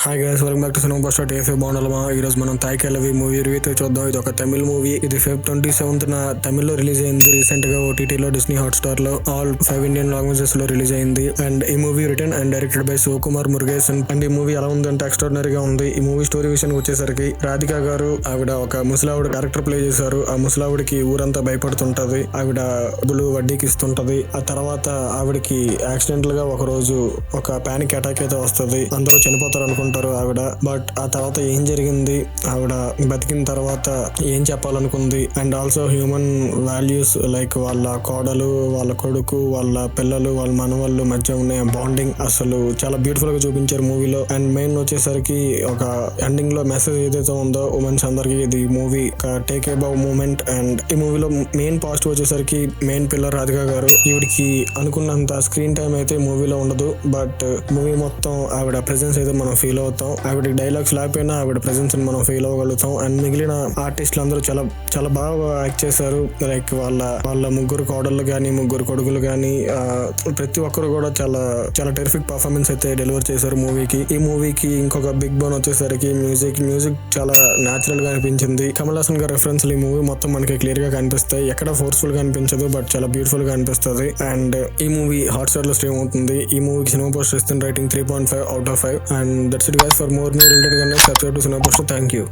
Hi guys, welcome back to cinema buster TFA. బాగుండాలమా? ఈ రోజు మనం తాయ్ కెలవి మూవీ రివ్యూ అయితే చూద్దాం. ఇది ఒక తమిళ మూవీ. ఇది Feb 27th తమిళ్లో రిలీజ్ అయింది. రీసెంట్ గా ఓటీటీలో డిస్నీ హాట్స్టార్ లో ఆల్ 5 ఇండియన్ లాంగ్వేజెస్ లో రిలీజ్ అయింది. అండ్ ఈ movie written and directed by Sivakumar Murugesan. And ఈ మూవీ ఎలా ఉందంటే ఎక్స్ట్రాడినరీ గా ఉంది. ఈ మూవీ స్టోరీ విషయానికి వచ్చేసరికి రాధిక గారు ఆవిడ ఒక ముసలావిడ క్యారెక్టర్ ప్లే చేశారు. ఆ ముసలావిడికి ఊరంతా భయపడుతుంటది. ఆవిడ డబ్బులు వడ్డీకి ఇస్తుంటది. ఆ తర్వాత ఆవిడకి యాక్సిడెంటల్ గా ఒక రోజు ఒక పానిక్ అటాక్ అయితే వస్తుంది. అందరూ చనిపోతారు అనుకుంటారు ఆవిడ. బట్ ఆ తర్వాత ఏం జరిగింది, ఆవిడ బతికిన తర్వాత ఏం చెప్పాలనుకుంది, and also human values like వాళ్ళ కోడలు, వాళ్ళ కొడుకు, వాళ్ళ పిల్లలు, వాళ్ళ మనవాళ్ళు మధ్య ఉన్న బాండింగ్ అసలు చాలా బ్యూటిఫుల్ గా చూపించారు మూవీలో. అండ్ మెయిన్ వచ్చేసరికి ఒక ఎండింగ్ లో మెసేజ్ ఏదైతే ఉందో ఉమెన్స్ అందరికి, ఇది movie take a bow moment. And ఈ మూవీలో మెయిన్ పాజిటివ్ వచ్చేసరికి మెయిన్ పిల్లర్ రాధిక గారు. ఈవిడికి అనుకున్నంత స్క్రీన్ టైం అయితే మూవీలో ఉండదు. బట్ మూవీ మొత్తం ఆవిడ ప్రెసెన్స్ అయితే మనం ఫీల్ అవుతాం. ఆవిడ డైలాగ్స్ లేకపోయినా ఆవిడ ప్రెసెన్స్ మనం ఫీల్ అవ్వగలుగుతాం. అండ్ మిగిలిన ఆర్టిస్టులు అందరూ చాలా చాలా బాగా యాక్ట్ చేశారు. లైక్ వాళ్ళ ముగ్గురు కోడళ్ళు కానీ, ముగ్గురు కొడుకులు కానీ, ప్రతి ఒక్కరు కూడా చాలా చాలా టెరిఫిక్ పర్ఫార్మెన్స్ అయితే డెలివర్ చేశారు మూవీకి. ఈ మూవీకి ఇంకొక బిగ్ బోన్ వచ్చేసరికి మ్యూజిక్ చాలా న్యాచురల్ గా అనిపించింది. కమల్ హాసన్ గారి రెఫరెన్స్ ఈ మూవీ మొత్తం మనకి క్లియర్ గా కనిపిస్తాయి. ఎక్కడ ఫోర్స్ఫుల్ గా అనిపించదు, బట్ చాలా బ్యూటిఫుల్ గా అనిపిస్తుంది. అండ్ ఈ మూవీ హాట్స్టార్ లో స్ట్రీమ్ అవుతుంది. ఈ మూవీకి సినిమా పోస్టర్ ఇస్తుంది rating 3.5 out of 5. And that's it guys. For more new related subscribe to Cinema Poster. Thank you.